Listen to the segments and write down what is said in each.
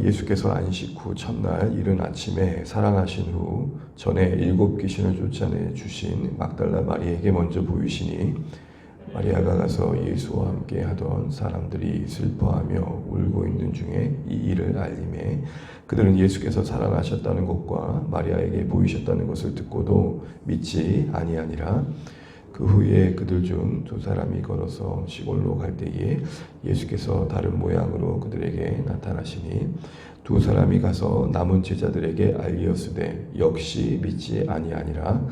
예수께서 안식 후 첫날 이른 아침에 살아나신 후 전에 7 귀신을 쫓아내 주신 막달라 마리아에게 먼저 보이시니 마리아가 가서 예수와 함께 하던 사람들이 슬퍼하며 울고 있는 중에 이 일을 알림해 그들은 예수께서 살아나셨다는 것과 마리아에게 보이셨다는 것을 듣고도 믿지 아니하니라. 그 후에 그들 중 2 사람이 걸어서 시골로 갈 때에 예수께서 다른 모양으로 그들에게 나타나시니 2 사람이 가서 남은 제자들에게 알리었으되 역시 믿지 아니하니라.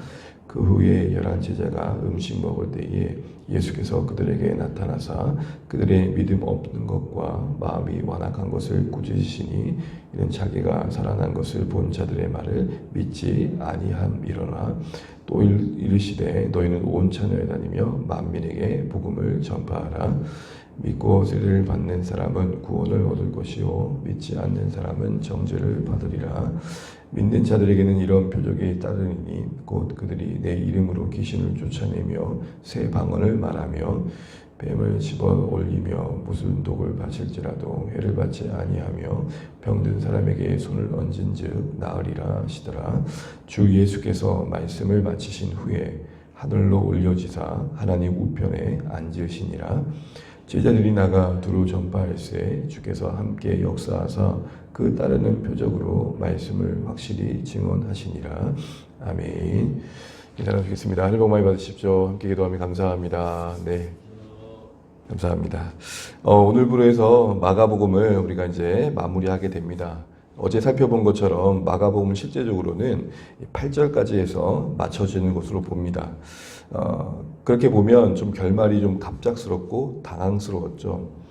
그 후에 11 제자가 음식 먹을 때에 예수께서 그들에게 나타나사 그들의 믿음 없는 것과 마음이 완악한 것을 꾸짖으시니 이는 자기가 살아난 것을 본 자들의 말을 믿지 아니함이로라. 또 이르시되 너희는 온 천하에 다니며 만민에게 복음을 전파하라. 믿고 세례를 받는 사람은 구원을 얻을 것이요 믿지 않는 사람은 정죄를 받으리라. 믿는 자들에게는 이런 표적이 따르니 곧 그들이 내 이름으로 귀신을 쫓아내며 새 방언을 말하며 뱀을 집어 올리며 무슨 독을 바칠지라도 해를 받지 아니하며 병든 사람에게 손을 얹은즉 나으리라 하시더라. 주 예수께서 말씀을 마치신 후에 하늘로 올려지사 하나님 우편에 앉으시니라. 제자들이 나가 두루 전파할세 주께서 함께 역사하사 그 따르는 표적으로 말씀을 확실히 증언하시니라. 아멘. 인사 나누겠습니다. 하늘 복 많이 받으십시오. 함께 기도하며 감사합니다. 네, 감사합니다. 오늘부로 해서 마가복음을 우리가 이제 마무리하게 됩니다. 어제 살펴본 것처럼 마가복음은 실제적으로는 8절까지 해서 맞춰지는 것으로 봅니다. 그렇게 보면 좀 결말이 좀 갑작스럽고 당황스러웠죠.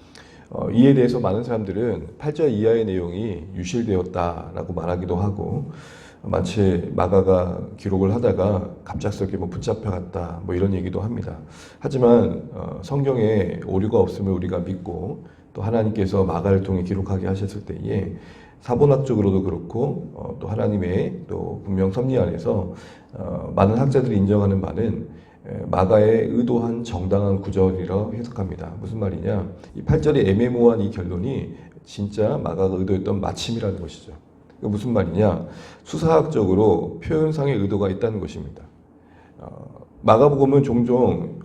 이에 대해서 많은 사람들은 8절 이하의 내용이 유실되었다라고 말하기도 하고 마치 마가가 기록을 하다가 갑작스럽게 붙잡혀갔다 이런 얘기도 합니다. 하지만 성경에 오류가 없음을 우리가 믿고 또 하나님께서 마가를 통해 기록하게 하셨을 때에 사본학적으로도 그렇고 또 하나님의 또 분명 섭리 안에서 많은 학자들이 인정하는 바는 마가의 의도한 정당한 구절이라 해석합니다. 무슨 말이냐? 이 8절의 애매모호한 이 결론이 진짜 마가가 의도했던 마침이라는 것이죠. 무슨 말이냐? 수사학적으로 표현상의 의도가 있다는 것입니다. 마가복음은 종종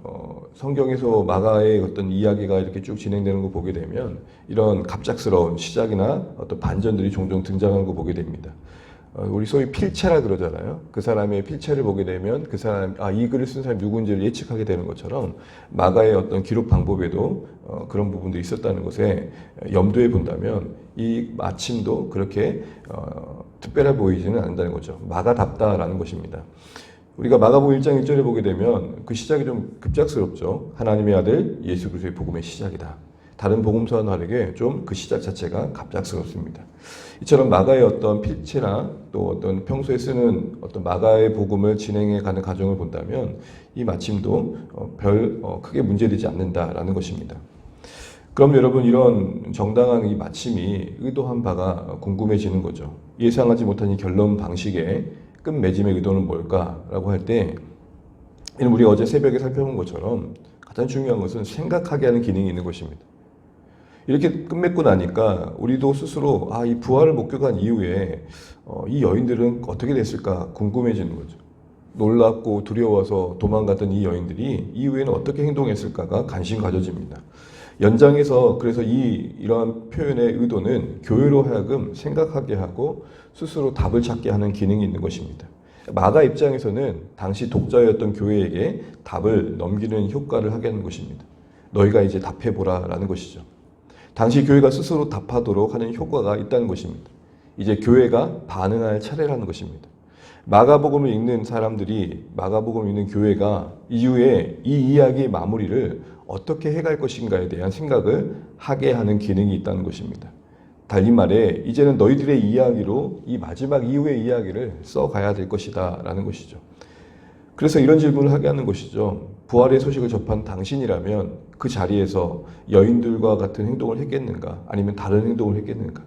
성경에서 마가의 어떤 이야기가 이렇게 쭉 진행되는 거 보게 되면 이런 갑작스러운 시작이나 어떤 반전들이 종종 등장하는 거 보게 됩니다. 우리 소위 필체라 그러잖아요. 그 사람의 필체를 보게 되면 그 사람, 이 글을 쓴 사람이 누군지를 예측하게 되는 것처럼 마가의 어떤 기록 방법에도 그런 부분도 있었다는 것에 염두에 본다면 이 마침도 그렇게 특별해 보이지는 않는다는 거죠. 마가답다라는 것입니다. 우리가 마가복음 1장 1절에 보게 되면 그 시작이 좀 급작스럽죠. 하나님의 아들 예수 그리스도의 복음의 시작이다. 다른 복음서와는 다르게 좀 그 시작 자체가 갑작스럽습니다. 이처럼 마가의 어떤 필체나 또 어떤 평소에 쓰는 어떤 마가의 복음을 진행해 가는 과정을 본다면 이 마침도 크게 문제되지 않는다라는 것입니다. 그럼 여러분 이런 정당한 이 마침이 의도한 바가 궁금해지는 거죠. 예상하지 못한 이 결론 방식의 끝맺음의 의도는 뭘까라고 할 때 우리가 어제 새벽에 살펴본 것처럼 가장 중요한 것은 생각하게 하는 기능이 있는 것입니다. 이렇게 끝맺고 나니까 우리도 스스로 이 부활을 목격한 이후에 이 여인들은 어떻게 됐을까 궁금해지는 거죠. 놀랍고 두려워서 도망갔던 이 여인들이 이후에는 어떻게 행동했을까가 관심 가져집니다. 연장해서 그래서 이러한 표현의 의도는 교회로 하여금 생각하게 하고 스스로 답을 찾게 하는 기능이 있는 것입니다. 마가 입장에서는 당시 독자였던 교회에게 답을 넘기는 효과를 하게 하는 것입니다. 너희가 이제 답해보라 라는 것이죠. 당시 교회가 스스로 답하도록 하는 효과가 있다는 것입니다. 이제 교회가 반응할 차례라는 것입니다. 마가복음을 읽는 사람들이 마가복음을 읽는 교회가 이후에 이 이야기의 마무리를 어떻게 해갈 것인가에 대한 생각을 하게 하는 기능이 있다는 것입니다. 달리 말해 이제는 너희들의 이야기로 이 마지막 이후의 이야기를 써가야 될 것이다 라는 것이죠. 그래서 이런 질문을 하게 하는 것이죠. 부활의 소식을 접한 당신이라면 그 자리에서 여인들과 같은 행동을 했겠는가? 아니면 다른 행동을 했겠는가?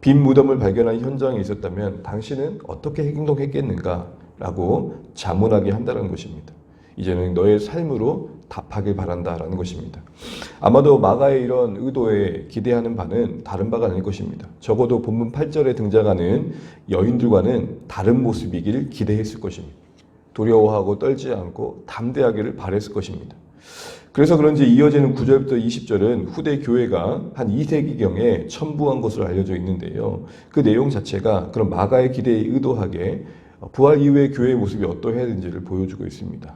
빈 무덤을 발견한 현장에 있었다면 당신은 어떻게 행동했겠는가? 라고 자문하게 한다는 것입니다. 이제는 너의 삶으로 답하길 바란다라는 것입니다. 아마도 마가의 이런 의도에 기대하는 바는 다른 바가 아닐 것입니다. 적어도 본문 8절에 등장하는 여인들과는 다른 모습이길 기대했을 것입니다. 두려워하고 떨지 않고 담대하기를 바랬을 것입니다. 그래서 그런지 이어지는 9절부터 20절은 후대 교회가 한 2세기경에 첨부한 것으로 알려져 있는데요. 그 내용 자체가 그런 마가의 기대에 의도하게 부활 이후의 교회의 모습이 어떠해야 되는지를 보여주고 있습니다.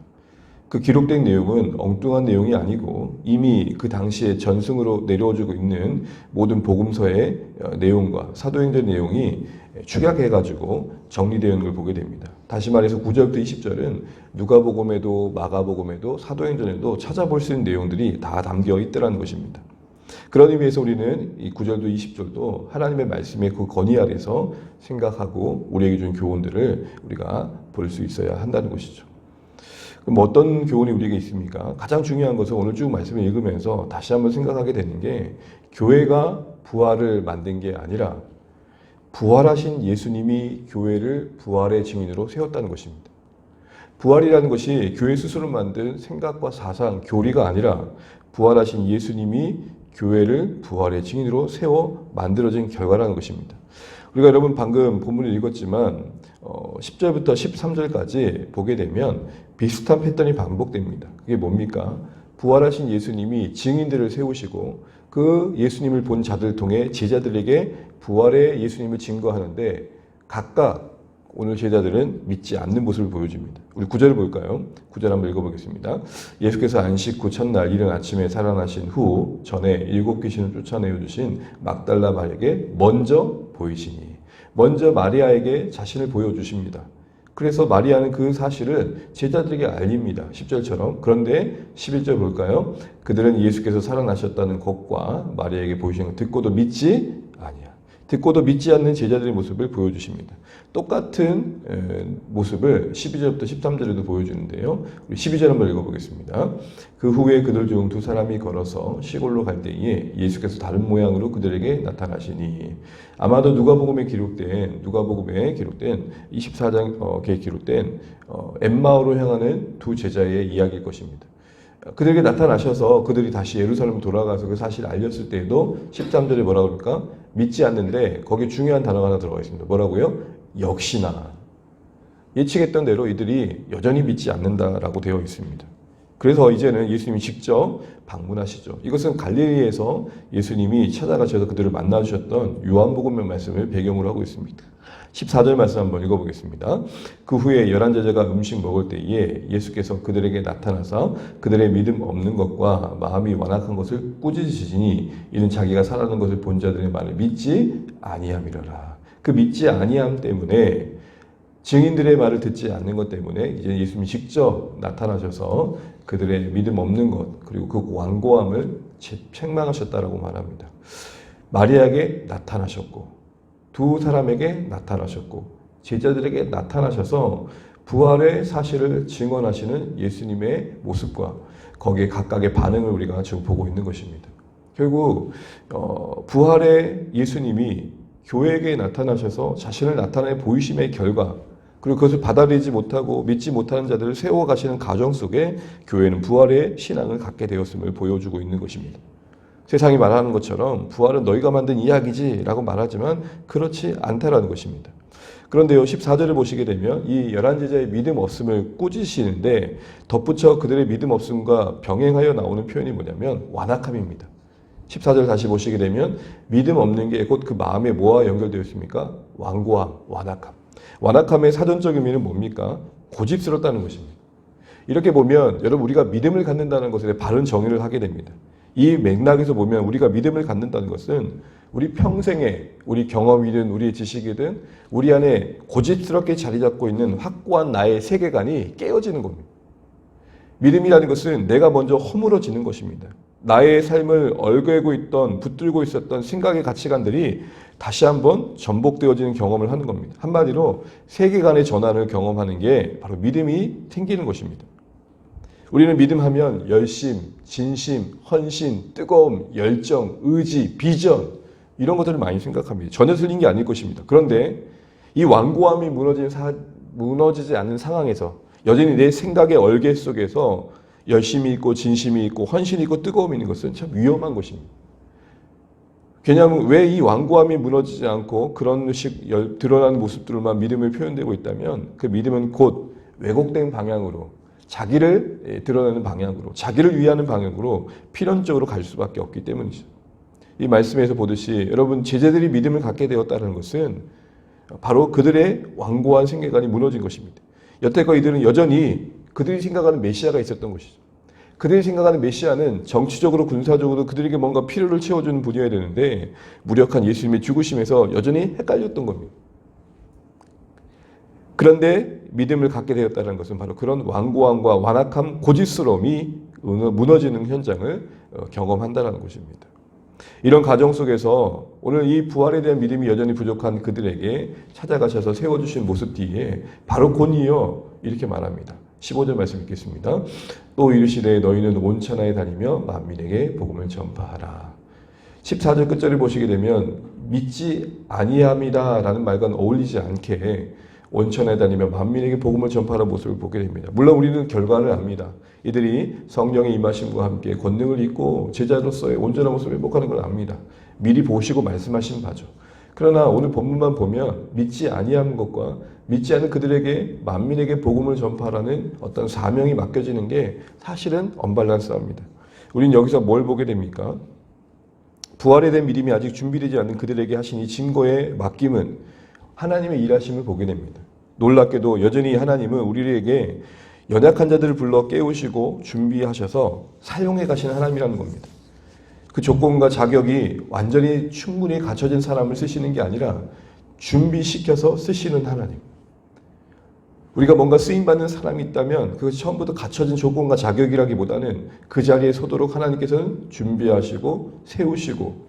그 기록된 내용은 엉뚱한 내용이 아니고 이미 그 당시에 전승으로 내려오고 있는 모든 복음서의 내용과 사도행전 내용이 축약해가지고 정리되어 있는 걸 보게 됩니다. 다시 말해서 9절부터 20절은 누가복음에도 마가복음에도 사도행전에도 찾아볼 수 있는 내용들이 다 담겨 있더라는 것입니다. 그런 의미에서 우리는 이 9절도 20절도 하나님의 말씀의 그 건의 아래서 생각하고 우리에게 준 교훈들을 우리가 볼 수 있어야 한다는 것이죠. 그럼 어떤 교훈이 우리에게 있습니까? 가장 중요한 것은 오늘 쭉 말씀을 읽으면서 다시 한번 생각하게 되는 게 교회가 부활을 만든 게 아니라 부활하신 예수님이 교회를 부활의 증인으로 세웠다는 것입니다. 부활이라는 것이 교회 스스로 만든 생각과 사상, 교리가 아니라 부활하신 예수님이 교회를 부활의 증인으로 세워 만들어진 결과라는 것입니다. 우리가 여러분 방금 본문을 읽었지만 10절부터 13절까지 보게 되면 비슷한 패턴이 반복됩니다. 그게 뭡니까? 부활하신 예수님이 증인들을 세우시고 그 예수님을 본 자들을 통해 제자들에게 부활의 예수님을 증거하는데 각각 오늘 제자들은 믿지 않는 모습을 보여줍니다. 우리 9절을 볼까요? 9절 한번 읽어보겠습니다. 예수께서 안식 후 첫날 이른 아침에 살아나신 후 전에 7 귀신을 쫓아내어 주신 막달라 마리아에게 먼저 보이시니 먼저 마리아에게 자신을 보여주십니다. 그래서 마리아는 그 사실을 제자들에게 알립니다. 10절처럼. 그런데 11절 볼까요? 그들은 예수께서 살아나셨다는 것과 마리아에게 보이신 것 듣고도 믿지 아니야. 듣고도 믿지 않는 제자들의 모습을 보여주십니다. 똑같은 모습을 12절부터 13절에도 보여주는데요. 우리 12절 한번 읽어보겠습니다. 그 후에 그들 중 2사람이 걸어서 시골로 갈 때에 예수께서 다른 모양으로 그들에게 나타나시니 아마도 누가복음에 기록된 24장에 기록된 엠마오로 향하는 두 제자의 이야기일 것입니다. 그들에게 나타나셔서 그들이 다시 예루살렘으로 돌아가서 그 사실을 알렸을 때에도 13절에 뭐라고 합니까? 믿지 않는데 거기에 중요한 단어가 하나 들어가 있습니다. 뭐라고요? 역시나. 예측했던 대로 이들이 여전히 믿지 않는다라고 되어 있습니다. 그래서 이제는 예수님이 직접 방문하시죠. 이것은 갈릴리에서 예수님이 찾아가셔서 그들을 만나주셨던 요한복음의 말씀을 배경으로 하고 있습니다. 14절 말씀 한번 읽어보겠습니다. 그 후에 11제자가 음식 먹을 때에 예수께서 그들에게 나타나서 그들의 믿음 없는 것과 마음이 완악한 것을 꾸짖으시니 이는 자기가 살아난 것을 본 자들의 말을 믿지 아니함이로라. 그 믿지 아니함 때문에 증인들의 말을 듣지 않는 것 때문에 이제 예수님이 직접 나타나셔서 그들의 믿음 없는 것 그리고 그 완고함을 책망하셨다라고 말합니다. 마리아에게 나타나셨고 두 사람에게 나타나셨고 제자들에게 나타나셔서 부활의 사실을 증언하시는 예수님의 모습과 거기에 각각의 반응을 우리가 지금 보고 있는 것입니다. 결국 부활의 예수님이 교회에게 나타나셔서 자신을 나타내 보이심의 결과 그리고 그것을 받아들이지 못하고 믿지 못하는 자들을 세워가시는 과정 속에 교회는 부활의 신앙을 갖게 되었음을 보여주고 있는 것입니다. 세상이 말하는 것처럼 부활은 너희가 만든 이야기지 라고 말하지만 그렇지 않다라는 것입니다. 그런데요 14절을 보시게 되면 이 11제자의 믿음 없음을 꾸짖으시는데 덧붙여 그들의 믿음 없음과 병행하여 나오는 표현이 뭐냐면 완악함입니다. 14절 다시 보시게 되면 믿음 없는 게 곧 그 마음에 뭐와 연결되어 있습니까? 완고함, 완악함. 완악함의 사전적 의미는 뭡니까? 고집스럽다는 것입니다. 이렇게 보면 여러분 우리가 믿음을 갖는다는 것에 바른 정의를 하게 됩니다. 이 맥락에서 보면 우리가 믿음을 갖는다는 것은 우리 평생에 우리 경험이든 우리의 지식이든 우리 안에 고집스럽게 자리 잡고 있는 확고한 나의 세계관이 깨어지는 겁니다. 믿음이라는 것은 내가 먼저 허물어지는 것입니다. 나의 삶을 얼개고 있던 붙들고 있었던 생각의 가치관들이 다시 한번 전복되어지는 경험을 하는 겁니다. 한마디로 세계관의 전환을 경험하는 게 바로 믿음이 생기는 것입니다. 우리는 믿음하면 열심, 진심, 헌신, 뜨거움, 열정, 의지, 비전 이런 것들을 많이 생각합니다. 전혀 틀린 게 아닐 것입니다. 그런데 이 완고함이 무너지지 않는 상황에서 여전히 내 생각의 얼개 속에서 열심이 있고 진심이 있고 헌신이 있고 뜨거움이 있는 것은 참 위험한 것입니다. 왜냐하면 왜 이 완고함이 무너지지 않고 그런 드러나는 모습들만 믿음을 표현되고 있다면 그 믿음은 곧 왜곡된 방향으로 자기를 드러내는 방향으로 자기를 위하는 방향으로 필연적으로 갈 수밖에 없기 때문이죠. 이 말씀에서 보듯이 여러분 제자들이 믿음을 갖게 되었다는 것은 바로 그들의 완고한 생애관이 무너진 것입니다. 여태껏 이들은 여전히 그들이 생각하는 메시아가 있었던 것이죠. 그들이 생각하는 메시아는 정치적으로 군사적으로 그들에게 뭔가 필요를 채워주는 분이어야 되는데 무력한 예수님의 죽으심에서 여전히 헷갈렸던 겁니다. 그런데 믿음을 갖게 되었다는 것은 바로 그런 완고함과 완악함, 고집스러움이 무너지는 현장을 경험한다는 것입니다. 이런 가정 속에서 오늘 이 부활에 대한 믿음이 여전히 부족한 그들에게 찾아가셔서 세워주신 모습 뒤에 바로 곧이어 이렇게 말합니다. 15절 말씀 읽겠습니다. 또 이르시되 너희는 온 천하에 다니며 만민에게 복음을 전파하라. 14절 끝절을 보시게 되면 믿지 아니함이다 라는 말과는 어울리지 않게 온 천하에 다니며 만민에게 복음을 전파하는 모습을 보게 됩니다. 물론 우리는 결과를 압니다. 이들이 성령의 임하심과 함께 권능을 입고 제자로서의 온전한 모습을 회복하는 걸 압니다. 미리 보시고 말씀하신 바죠. 그러나 오늘 본문만 보면 믿지 아니하는 것과 믿지 않은 그들에게 만민에게 복음을 전파하라는 어떤 사명이 맡겨지는 게 사실은 언밸런스합니다. 우리는 여기서 뭘 보게 됩니까? 부활에 대한 믿음이 아직 준비되지 않은 그들에게 하신 이 증거의 맡김은 하나님의 일하심을 보게 됩니다. 놀랍게도 여전히 하나님은 우리에게 연약한 자들을 불러 깨우시고 준비하셔서 사용해 가시는 하나님이라는 겁니다. 그 조건과 자격이 완전히 충분히 갖춰진 사람을 쓰시는 게 아니라 준비시켜서 쓰시는 하나님. 우리가 뭔가 쓰임받는 사람이 있다면 그것이 처음부터 갖춰진 조건과 자격이라기보다는 그 자리에 서도록 하나님께서는 준비하시고 세우시고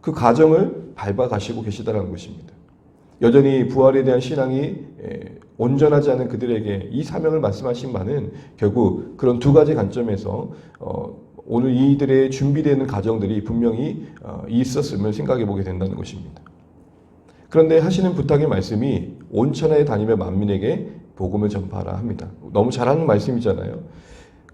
그 과정을 밟아가시고 계시다는 것입니다. 여전히 부활에 대한 신앙이 온전하지 않은 그들에게 이 사명을 말씀하신 바는 결국 그런 두 가지 관점에서 오늘 이들의 준비되는 과정들이 분명히 있었음을 생각해 보게 된다는 것입니다. 그런데 하시는 부탁의 말씀이 온 천하에 다니며 만민에게 복음을 전파하라 합니다. 너무 잘하는 말씀이잖아요.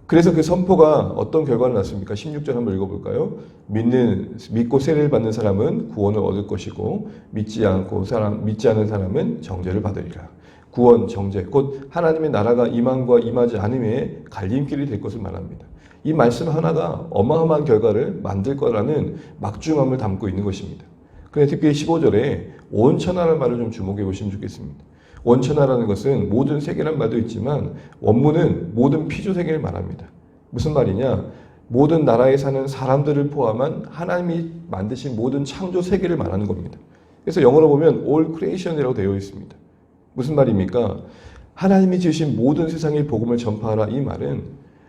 그래서 그 선포가 어떤 결과를 낳습니까? 16절 한번 읽어볼까요? 믿고 세례를 받는 사람은 구원을 얻을 것이고 믿지 않은 사람은 정죄를 받으리라. 구원, 정죄, 곧 하나님의 나라가 임함과 임하지 않음의 갈림길이 될 것을 말합니다. 이 말씀 하나가 어마어마한 결과를 만들 거라는 막중함을 담고 있는 것입니다. 그런데 특히 15절에 온 천하라는 말을 좀 주목해 보시면 좋겠습니다. 온 천하라는 것은 모든 세계라는 말도 있지만 원문은 모든 피조 세계를 말합니다. 무슨 말이냐? 모든 나라에 사는 사람들을 포함한 하나님이 만드신 모든 창조 세계를 말하는 겁니다. 그래서 영어로 보면 all creation이라고 되어 있습니다. 무슨 말입니까? 하나님이 지으신 모든 세상에 복음을 전파하라 이 말은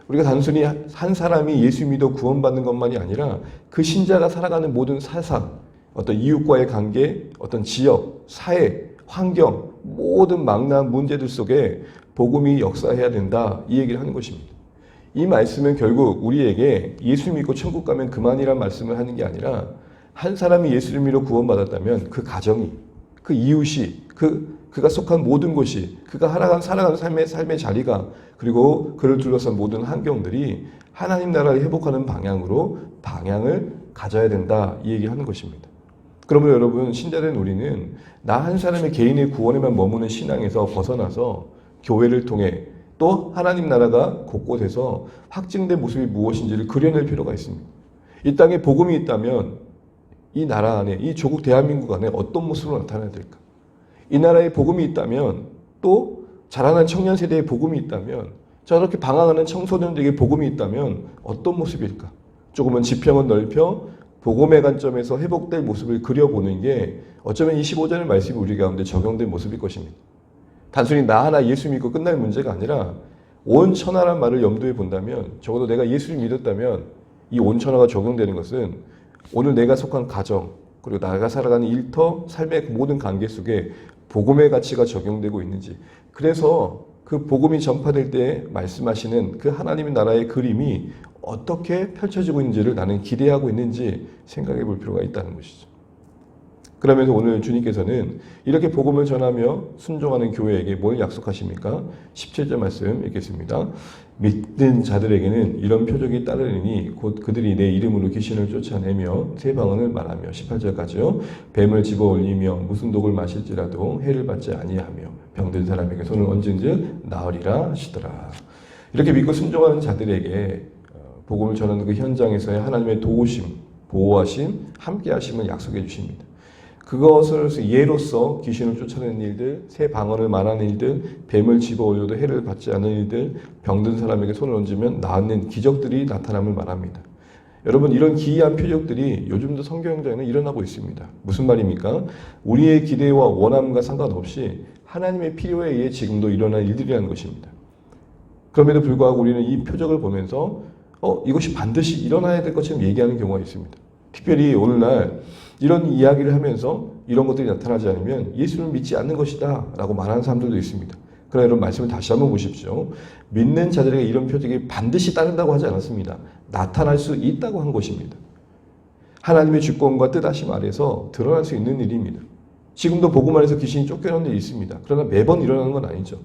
우리가 단순히 한 사람이 예수 믿어 구원받는 것만이 아니라 그 신자가 살아가는 모든 사상, 어떤 이웃과의 관계, 어떤 지역, 사회, 환경, 모든 망라한 문제들 속에 복음이 역사해야 된다 이 얘기를 하는 것입니다. 이 말씀은 결국 우리에게 예수 믿고 천국 가면 그만이란 말씀을 하는 게 아니라 한 사람이 예수를 믿어 구원받았다면 그 가정이, 그 이웃이, 그가 속한 모든 곳이, 그가 살아가는 삶의 자리가 그리고 그를 둘러싼 모든 환경들이 하나님 나라를 회복하는 방향으로 방향을 가져야 된다 이 얘기를 하는 것입니다. 그러면 여러분 신자된 우리는 나 한 사람의 개인의 구원에만 머무는 신앙에서 벗어나서 교회를 통해 또 하나님 나라가 곳곳에서 확증된 모습이 무엇인지를 그려낼 필요가 있습니다. 이 땅에 복음이 있다면 이 나라 안에 이 조국 대한민국 안에 어떤 모습으로 나타나야 될까? 이 나라에 복음이 있다면 또 자라난 청년 세대에 복음이 있다면 저렇게 방황하는 청소년들에게 복음이 있다면 어떤 모습일까? 조금은 지평을 넓혀 복음의 관점에서 회복될 모습을 그려보는 게 어쩌면 이 15절의 말씀이 우리 가운데 적용된 모습일 것입니다. 단순히 나 하나 예수 믿고 끝날 문제가 아니라 온 천하란 말을 염두에 본다면 적어도 내가 예수를 믿었다면 이 온 천하가 적용되는 것은 오늘 내가 속한 가정 그리고 나가 살아가는 일터 삶의 모든 관계 속에 복음의 가치가 적용되고 있는지 그래서 그 복음이 전파될 때 말씀하시는 그 하나님의 나라의 그림이 어떻게 펼쳐지고 있는지를 나는 기대하고 있는지 생각해 볼 필요가 있다는 것이죠. 그러면서 오늘 주님께서는 이렇게 복음을 전하며 순종하는 교회에게 뭘 약속하십니까? 17절 말씀 읽겠습니다. 믿는 자들에게는 이런 표적이 따르리니 곧 그들이 내 이름으로 귀신을 쫓아내며 새 방언을 말하며 18절까지요. 뱀을 집어 올리며 무슨 독을 마실지라도 해를 받지 아니하며 병든 사람에게 손을 얹은즉 나으리라 하시더라. 이렇게 믿고 순종하는 자들에게 복음을 전하는 그 현장에서의 하나님의 도우심, 보호하심, 함께하심을 약속해 주십니다. 그것을 예로서 귀신을 쫓아내는 일들, 새 방언을 말하는 일들, 뱀을 집어 올려도 해를 받지 않는 일들, 병든 사람에게 손을 얹으면 낫는 기적들이 나타남을 말합니다. 여러분, 이런 기이한 표적들이 요즘도 성경 현장에는 일어나고 있습니다. 무슨 말입니까? 우리의 기대와 원함과 상관없이 하나님의 필요에 의해 지금도 일어난 일들이라는 것입니다. 그럼에도 불구하고 우리는 이 표적을 보면서 이것이 반드시 일어나야 될 것처럼 얘기하는 경우가 있습니다. 특별히 오늘날 이런 이야기를 하면서 이런 것들이 나타나지 않으면 예수를 믿지 않는 것이다 라고 말하는 사람들도 있습니다. 그러나 여러분, 말씀을 다시 한번 보십시오. 믿는 자들에게 이런 표적이 반드시 따른다고 하지 않았습니다. 나타날 수 있다고 한 것입니다. 하나님의 주권과 뜻하심 아래서 드러날 수 있는 일입니다. 지금도 복음 안에서 귀신이 쫓겨나는 일이 있습니다. 그러나 매번 일어나는 건 아니죠.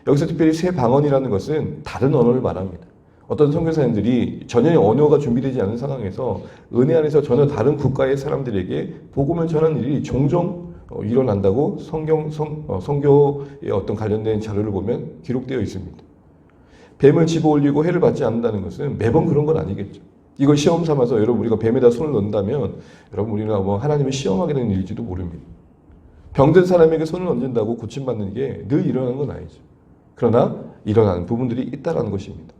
여기서 특별히 새 방언이라는 것은 다른 언어를 말합니다. 어떤 선교사님들이 전혀 언어가 준비되지 않은 상황에서 은혜 안에서 전혀 다른 국가의 사람들에게 복음을 전하는 일이 종종 일어난다고 성교의 어떤 관련된 자료를 보면 기록되어 있습니다. 뱀을 집어 올리고 해를 받지 않는다는 것은 매번 그런 건 아니겠죠. 이걸 시험 삼아서 여러분 우리가 뱀에다 손을 넣는다면 여러분 우리가 하나님을 시험하게 되는 일일지도 모릅니다. 병든 사람에게 손을 얹는다고 고침받는 게 늘 일어나는 건 아니죠. 그러나 일어나는 부분들이 있다는 것입니다.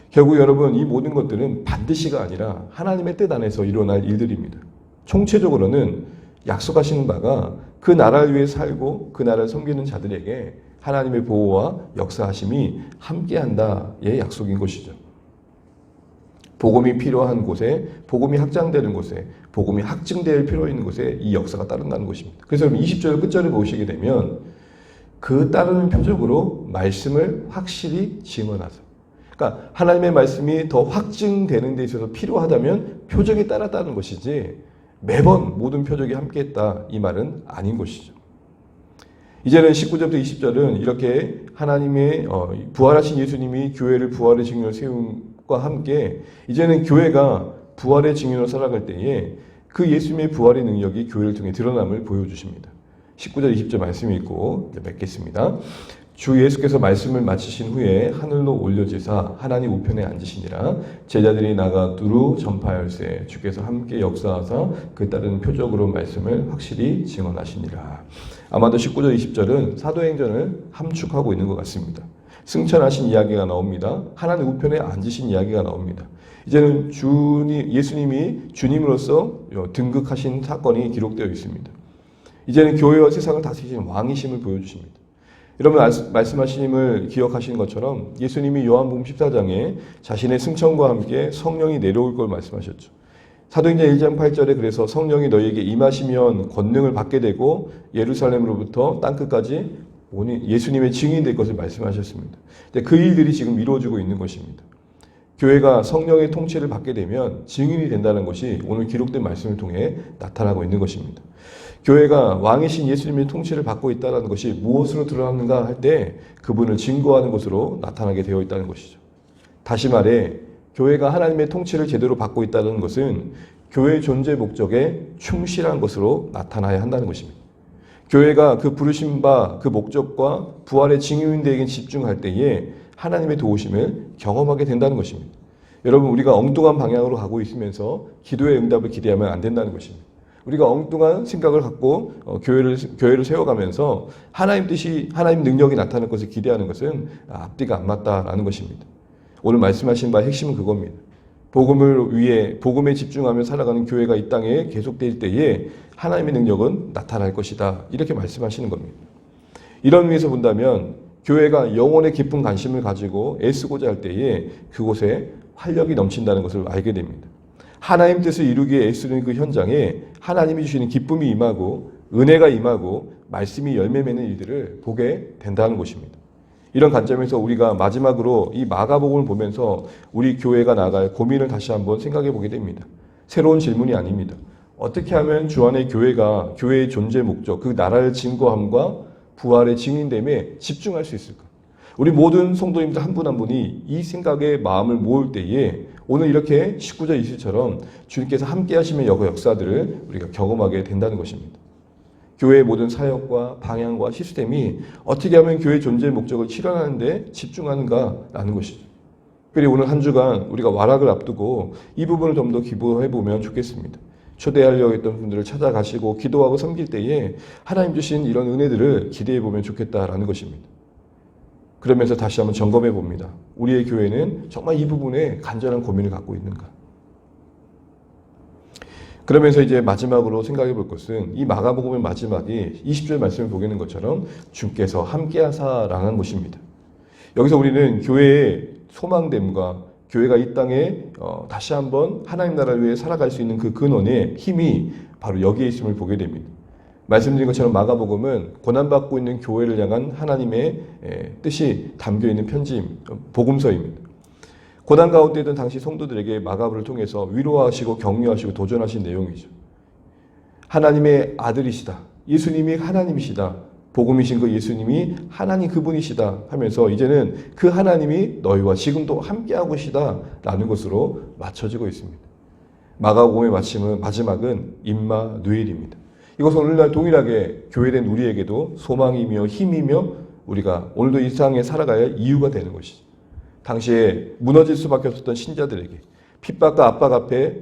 결국 여러분 이 모든 것들은 반드시가 아니라 하나님의 뜻 안에서 일어날 일들입니다. 총체적으로는 약속하시는 바가 그 나라를 위해 살고 그 나라를 섬기는 자들에게 하나님의 보호와 역사하심이 함께한다의 약속인 것이죠. 복음이 필요한 곳에, 복음이 확장되는 곳에, 복음이 확증될 필요 있는 곳에 이 역사가 따른다는 것입니다. 그래서 20절 끝절을 보시게 되면 그 따르는 표적으로 말씀을 확실히 증언하소. 그러니까 하나님의 말씀이 더 확증되는 데 있어서 필요하다면 표적이 따랐다는 것이지 매번 모든 표적이 함께했다 이 말은 아닌 것이죠. 이제는 19절부터 20절은 이렇게 하나님의 부활하신 예수님이 교회를 부활의 증인으로 세움과 함께 이제는 교회가 부활의 증인으로 살아갈 때에 그 예수님의 부활의 능력이 교회를 통해 드러남을 보여주십니다. 19절 20절 말씀이 있고 맺겠습니다. 주 예수께서 말씀을 마치신 후에 하늘로 올려지사 하나님 우편에 앉으시니라. 제자들이 나가 두루 전파할세 주께서 함께 역사하사 그 따른 표적으로 말씀을 확실히 증언하시니라. 아마도 19절 20절은 사도행전을 함축하고 있는 것 같습니다. 승천하신 이야기가 나옵니다. 하나님 우편에 앉으신 이야기가 나옵니다. 이제는 예수님이 주님으로서 등극하신 사건이 기록되어 있습니다. 이제는 교회와 세상을 다스리시는 왕이심을 보여주십니다. 여러분 말씀하심을 기억하시는 것처럼 예수님이 요한복음 14장에 자신의 승천과 함께 성령이 내려올 걸 말씀하셨죠. 사도행전 1장 8절에 그래서 성령이 너희에게 임하시면 권능을 받게 되고 예루살렘으로부터 땅끝까지 예수님의 증인이 될 것을 말씀하셨습니다. 그 일들이 지금 이루어지고 있는 것입니다. 교회가 성령의 통치를 받게 되면 증인이 된다는 것이 오늘 기록된 말씀을 통해 나타나고 있는 것입니다. 교회가 왕이신 예수님의 통치를 받고 있다는 것이 무엇으로 드러나는가 할 때 그분을 증거하는 것으로 나타나게 되어 있다는 것이죠. 다시 말해 교회가 하나님의 통치를 제대로 받고 있다는 것은 교회의 존재 목적에 충실한 것으로 나타나야 한다는 것입니다. 교회가 그 부르신 바 그 목적과 부활의 증인되게 집중할 때에 하나님의 도우심을 경험하게 된다는 것입니다. 여러분 우리가 엉뚱한 방향으로 가고 있으면서 기도의 응답을 기대하면 안 된다는 것입니다. 우리가 엉뚱한 생각을 갖고 교회를 세워가면서 하나님 뜻이 하나님 능력이 나타날 것을 기대하는 것은 앞뒤가 안 맞다라는 것입니다. 오늘 말씀하신 바의 핵심은 그겁니다. 복음을 위해 복음에 집중하며 살아가는 교회가 이 땅에 계속될 때에 하나님의 능력은 나타날 것이다. 이렇게 말씀하시는 겁니다. 이런 의미에서 본다면 교회가 영혼의 깊은 관심을 가지고 애쓰고자 할 때에 그곳에 활력이 넘친다는 것을 알게 됩니다. 하나님 뜻을 이루기에 애쓰는 그 현장에 하나님이 주시는 기쁨이 임하고 은혜가 임하고 말씀이 열매 맺는 일들을 보게 된다는 것입니다. 이런 관점에서 우리가 마지막으로 이 마가복음을 보면서 우리 교회가 나갈 고민을 다시 한번 생각해 보게 됩니다. 새로운 질문이 아닙니다. 어떻게 하면 주 안의 교회가 교회의 존재 목적, 그 나라를 증거함과 부활의 증인됨에 집중할 수 있을까? 우리 모든 성도님들 한 분 한 분이 이 생각에 마음을 모을 때에 오늘 이렇게 19절 20절처럼 주님께서 함께 하시는 역사들을 우리가 경험하게 된다는 것입니다. 교회의 모든 사역과 방향과 시스템이 어떻게 하면 교회의 존재 목적을 실현하는 데 집중하는가라는 것이죠. 특별히 오늘 한 주간 우리가 와락을 앞두고 이 부분을 좀 더 기도해 보면 좋겠습니다. 초대하려고 했던 분들을 찾아가시고 기도하고 섬길 때에 하나님 주신 이런 은혜들을 기대해 보면 좋겠다라는 것입니다. 그러면서 다시 한번 점검해 봅니다. 우리의 교회는 정말 이 부분에 간절한 고민을 갖고 있는가? 그러면서 이제 마지막으로 생각해 볼 것은 이 마가복음의 마지막이 20절 말씀을 보게는 것처럼 주께서 함께하사라는 것입니다. 여기서 우리는 교회의 소망됨과 교회가 이 땅에 다시 한번 하나님 나라를 위해 살아갈 수 있는 그 근원의 힘이 바로 여기에 있음을 보게 됩니다. 말씀드린 것처럼 마가복음은 고난받고 있는 교회를 향한 하나님의 뜻이 담겨있는 편지, 복음서입니다. 고난 가운데 있던 당시 성도들에게 마가복음을 통해서 위로하시고 격려하시고 도전하신 내용이죠. 하나님의 아들이시다. 예수님이 하나님이시다. 복음이신 그 예수님이 하나님 그분이시다 하면서 이제는 그 하나님이 너희와 지금도 함께하고 계시다라는 것으로 맞춰지고 있습니다. 마가복음의 마지막은 임마누엘입니다. 이것은 오늘날 동일하게 교회된 우리에게도 소망이며 힘이며 우리가 오늘도 이 세상에 살아가야 할 이유가 되는 것이죠. 당시에 무너질 수밖에 없었던 신자들에게, 핍박과 압박 앞에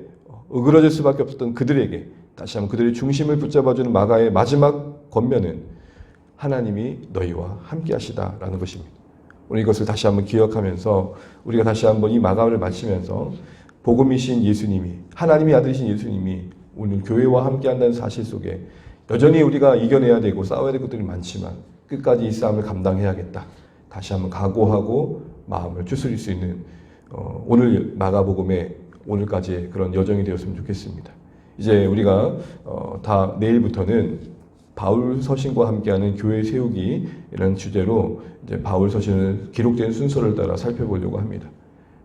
으그러질 수밖에 없었던 그들에게 다시 한번 그들의 중심을 붙잡아주는 마가의 마지막 권면은 하나님이 너희와 함께 하시다라는 것입니다. 오늘 이것을 다시 한번 기억하면서 우리가 다시 한번 이 마가를 마치면서 복음이신 예수님이, 하나님의 아들이신 예수님이 오늘 교회와 함께 한다는 사실 속에 여전히 우리가 이겨내야 되고 싸워야 될 것들이 많지만 끝까지 이 싸움을 감당해야겠다. 다시 한번 각오하고 마음을 추스릴 수 있는 오늘 마가복음의 오늘까지의 그런 여정이 되었으면 좋겠습니다. 이제 우리가 다 내일부터는 바울 서신과 함께하는 교회 세우기라는 주제로 이제 바울 서신을 기록된 순서를 따라 살펴보려고 합니다.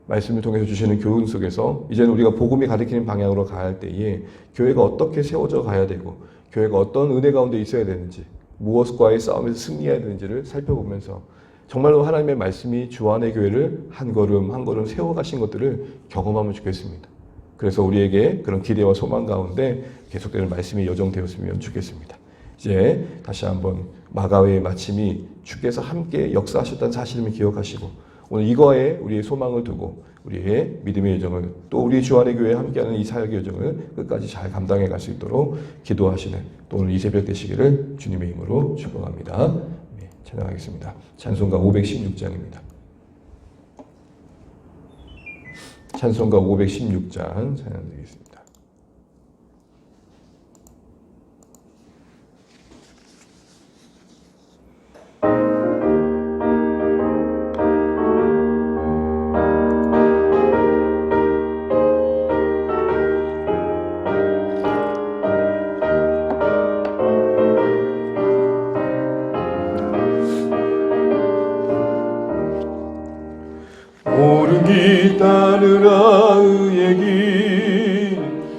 말씀을 통해서 주시는 교훈 속에서 이제는 우리가 복음이 가리키는 방향으로 가야 할 때에 교회가 어떻게 세워져 가야 되고 교회가 어떤 은혜 가운데 있어야 되는지 무엇과의 싸움에서 승리해야 되는지를 살펴보면서 정말로 하나님의 말씀이 주 안의 교회를 한 걸음 한 걸음 세워가신 것들을 경험하면 좋겠습니다. 그래서 우리에게 그런 기대와 소망 가운데 계속되는 말씀이 여정되었으면 좋겠습니다. 이제 다시 한번 마가의 마침이 주께서 함께 역사하셨다는 사실을 기억하시고 오늘 이거에 우리의 소망을 두고 우리의 믿음의 여정을 또 우리 주 안의 교회에 함께하는 이 사역의 여정을 끝까지 잘 감당해 갈 수 있도록 기도하시는 또 오늘 이 새벽 되시기를 주님의 이름으로 축복합니다. 네, 찬양하겠습니다. 찬송가 516장입니다. 찬송가 516장 찬양드리겠습니다. 따르라 의의 길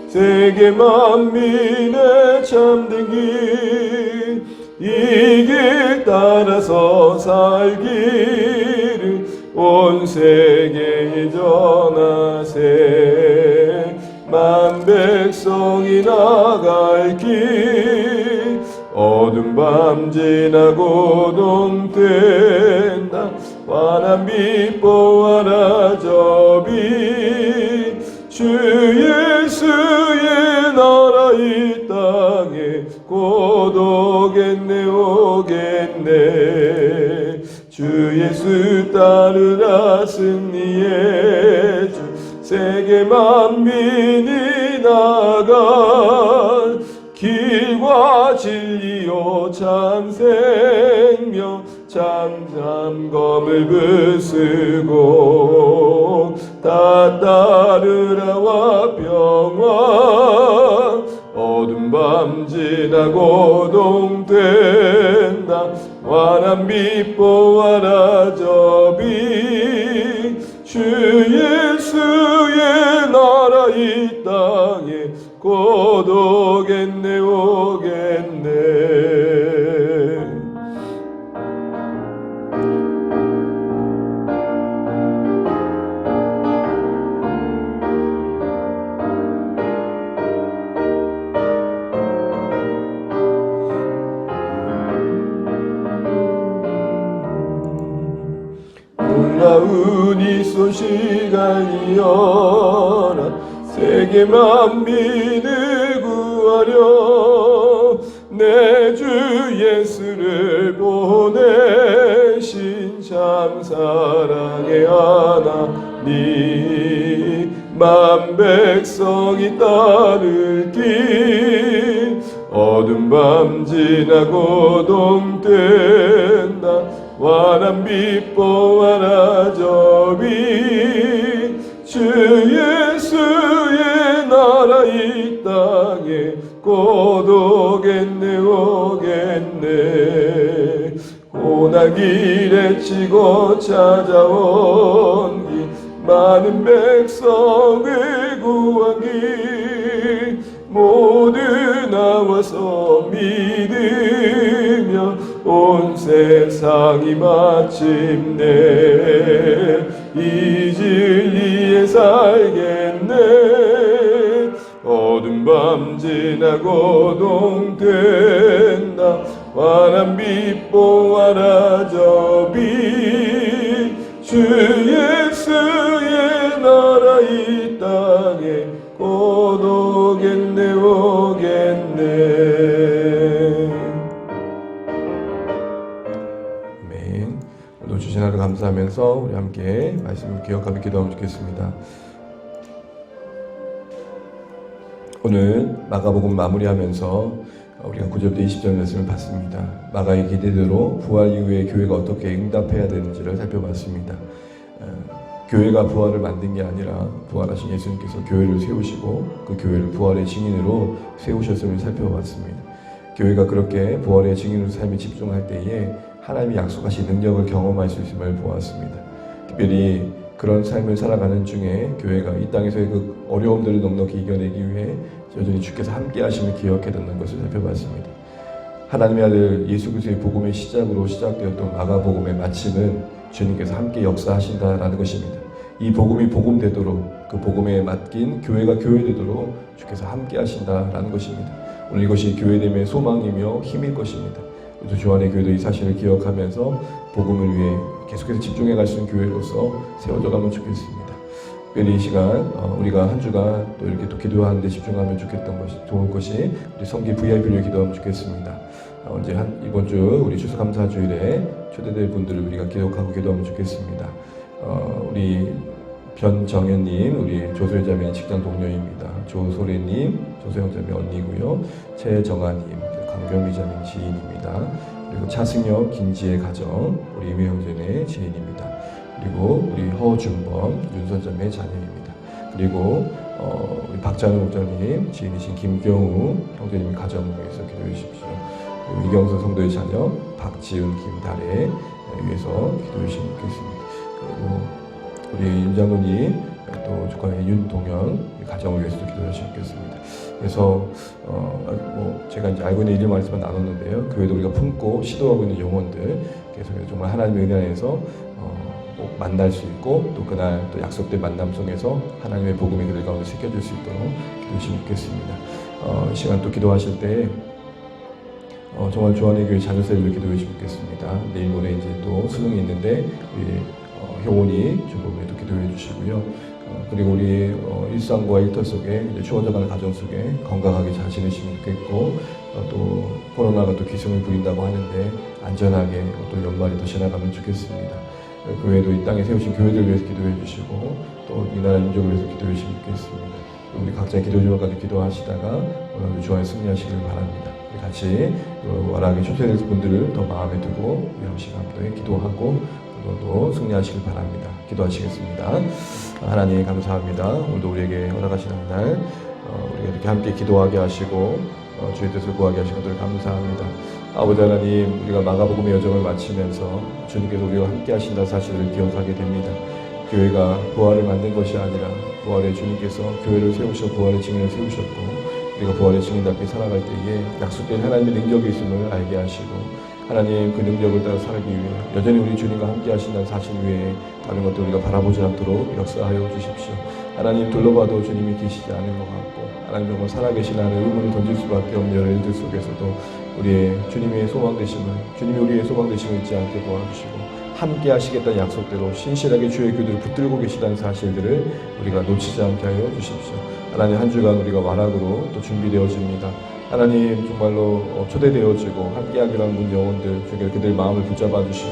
세계 만민의 참된 길 이 길 따라서 살기를 온 세계에 전하세 만 백성이 나갈 길 어둠 밤 지나고 동된다 환한 빛 보아라 저비 주 예수의 나라 이 땅에 곧 오겠네 오겠네 주 예수 따르라 승리의 주 세계 만민이 나가 길과 진리요 참 생명 참 잠검을 부수고 다 따르라와 평화 어둠 밤 지나고 동된다 환한 빛 보아라 저비 주 예수의 나라 이 땅에 곧 나으니 소시간이여라 세계 만민을 구하려 내 주 예수를 보내신 참 사랑의 하나님 만 백성이 따를 길 어두운 밤 지나고 동된다 환한 빛보 하나 접이 주 예수의 나라 이 땅에 곧 오겠네 오겠네 고난 길에 치고 찾아온 길 많은 백성을 구한 길 모두 나와서 믿으며 온 세상이 마침내 이 진리에 살겠네 어두운 밤 지나고 동된다 환한 빛보 하나 접이 주 예수의 나라 이 땅에 곧 오겠네 오겠네. 아멘. 오늘 주신 하루 감사하면서 우리 함께 말씀을 기억하며 기도하면 좋겠습니다. 오늘 마가복음 마무리하면서 우리가 9절부터 20절 말씀을 봤습니다. 마가의 기대대로 부활 이후에 교회가 어떻게 응답해야 되는지를 살펴봤습니다. 교회가 부활을 만든 게 아니라 부활하신 예수님께서 교회를 세우시고 그 교회를 부활의 증인으로 세우셨음을 살펴봤습니다. 교회가 그렇게 부활의 증인으로 삶에 집중할 때에 하나님이 약속하신 능력을 경험할 수 있음을 보았습니다. 특별히 그런 삶을 살아가는 중에 교회가 이 땅에서의 그 어려움들을 넉넉히 이겨내기 위해 여전히 주께서 함께 하심을 기억해야 된다는 것을 살펴봤습니다. 하나님의 아들 예수 그리스도의 복음의 시작으로 시작되었던 마가복음의 마침은 주님께서 함께 역사하신다라는 것입니다. 이 복음이 복음되도록 그 복음에 맡긴 교회가 교회되도록 주께서 함께 하신다라는 것입니다. 오늘 이것이 교회됨의 소망이며 힘일 것입니다. 우리 주 안의 교회도 이 사실을 기억하면서 복음을 위해 계속해서 집중해 갈 수 있는 교회로서 세워져 가면 좋겠습니다. 특별히 이 시간 우리가 한 주간 또 이렇게 또 기도하는 데 집중하면 좋을 것이 우리 성기 VIP를 기도하면 좋겠습니다. 언제 이번 주 우리 추수감사주일에 초대될 분들을 우리가 기억하고 기도하면 좋겠습니다. 우리 변정현님, 우리 조소혜자매 직장 동료입니다. 조소래님, 조소영자매 언니고요. 최정아님, 강경미자매 지인입니다. 그리고 차승혁, 김지혜 가정, 우리 임혜영자매 지인입니다. 그리고 우리 허준범, 윤선자매 자녀입니다. 그리고 우리 박찬우 목사님 지인이신 김경우 형제님 가정을 위해서 기도해 주십시오. 그리고 이경선 성도의 자녀 박지은, 김달애 위해서 기도해 주시면 좋겠습니다. 그리고 우리 윤장훈이 또 조카의 윤동현 가정을 위해서도 기도해 주시면 좋겠습니다. 그래서 제가 이제 알고 있는 일을 말씀만 나눴는데요. 교회도 우리가 품고 시도하고 있는 영혼들 계속해서 정말 하나님의 은혜 안에서 꼭 만날 수 있고 또 그날 또 약속된 만남 속에서 하나님의 복음이 그들 가운데 새겨질 수 있도록 기도해 주시면 좋겠습니다. 이 시간 또 기도하실 때 정말 주안의 교회 자녀세를 기도해 주시면 좋겠습니다. 내일 모레 이제 또 수능이 있는데 우리 효원이 주보에도 기도해 주시고요. 그리고 우리 일상과 일터 속에 이제 추워져가는 가정 속에 건강하게 잘 지내시면 좋겠고 또 코로나가 또 기승을 부린다고 하는데 안전하게 또 연말이 더 지나가면 좋겠습니다. 그 외에도 이 땅에 세우신 교회들 위해서 기도해 주시고 또 이 나라 민족을 위해서 기도해 주시면 좋겠습니다. 우리 각자의 기도 제목까지 기도하시다가 오늘 주안에 승리하시길 바랍니다. 우리 같이 와라하게 초대될 분들을 더 마음에 두고 우리 한 시간도에 기도하고 또 승리하시길 바랍니다. 기도하시겠습니다. 하나님 감사합니다. 오늘도 우리에게 허락하시는 날 우리가 이렇게 함께 기도하게 하시고 주의 뜻을 구하게 하신 것들 감사합니다. 아버지 하나님, 우리가 마가복음의 여정을 마치면서 주님께서 우리와 함께 하신다는 사실을 기억하게 됩니다. 교회가 부활을 만든 것이 아니라 부활의 주님께서 교회를 세우셔 부활의 증인을 세우셨고 우리가 부활의 증인답게 살아갈 때에 약속된 하나님의 능력이 있음을 알게 하시고 하나님 그 능력을 따라 살기 위해 여전히 우리 주님과 함께 하신다는 사실 외에 다른 것들 우리가 바라보지 않도록 역사하여 주십시오. 하나님 둘러봐도 주님이 계시지 않은 것 같고 하나님 정말 살아계신 하는 의문을 던질 수밖에 없는 여러 일들 속에서도 우리의 주님의 소망 되심을 주님이 우리의 소망 되심을 잊지 않게 도와주시고 함께 하시겠다는 약속대로 신실하게 주의 교들을 붙들고 계시다는 사실들을 우리가 놓치지 않게 하여 주십시오. 하나님, 한 주간 우리가 완악으로 또 준비되어집니다. 하나님, 정말로 초대되어지고 함께하기로 한 분 영혼들 주께 그들 마음을 붙잡아 주시고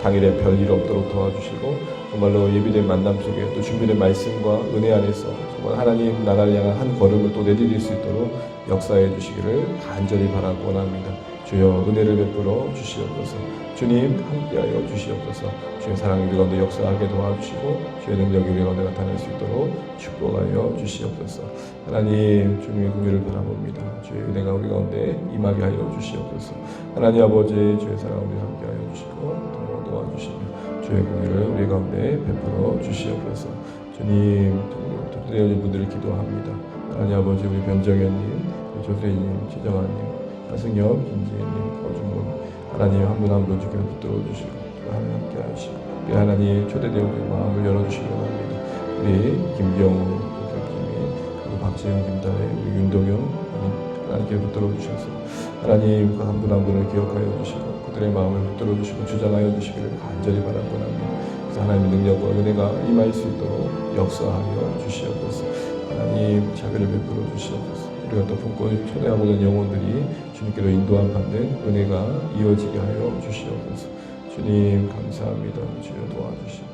당일에 별일 없도록 도와주시고 정말로 예비된 만남 속에 또 준비된 말씀과 은혜 안에서 정말 하나님 나라를 향한 한 걸음을 또 내디딜 수 있도록 역사해 주시기를 간절히 바라고 원합니다. 주여 은혜를 베풀어 주시옵소서. 주님 함께하여 주시옵소서. 주의 사랑이 우리 가운데 역사하게 도와주시고 주의 능력이 우리 가운데 나타날 수 있도록 축복하여 주시옵소서. 하나님, 주님의 긍휼을 바라봅니다. 주의 은혜가 우리 가운데 임하게 하여 주시옵소서. 하나님 아버지, 주의 사랑 우리 함께하여 주시고 도와주시며 주의 긍휼을 우리 가운데 베풀어 주시옵소서. 주님, 초대되어진 분들을 기도합니다. 하나님 아버지, 우리 변정현님, 조세희님, 지정아님, 하승엽, 김지혜님, 거준문, 하나님 한 분 한 분 주께 붙들어 주시고 하나님 함께 하시고 우리 하나님 초대되어진 마음을 열어주시기 바랍니다. 우리 김경우, 김경김이, 그리고 박재영, 김다혜, 우리 윤동현 하나님께 붙들어 주셔서 하나님 그 한 분 한 분을 기억하여 주시고 그들의 마음을 붙들어 주시고 주장하여 주시기를 간절히 바라고 합니다. 그래서 하나님의 능력과 은혜가 임할 수 있도록 역사하여 주시옵소서. 하나님 자비를 베풀어 주시옵소서. 우리가 또 품고 초대하고 있는 영혼들이 주님께로 인도함 받는 은혜가 이어지게 하여 주시옵소서. 주님 감사합니다. 주여 도와주시옵소서.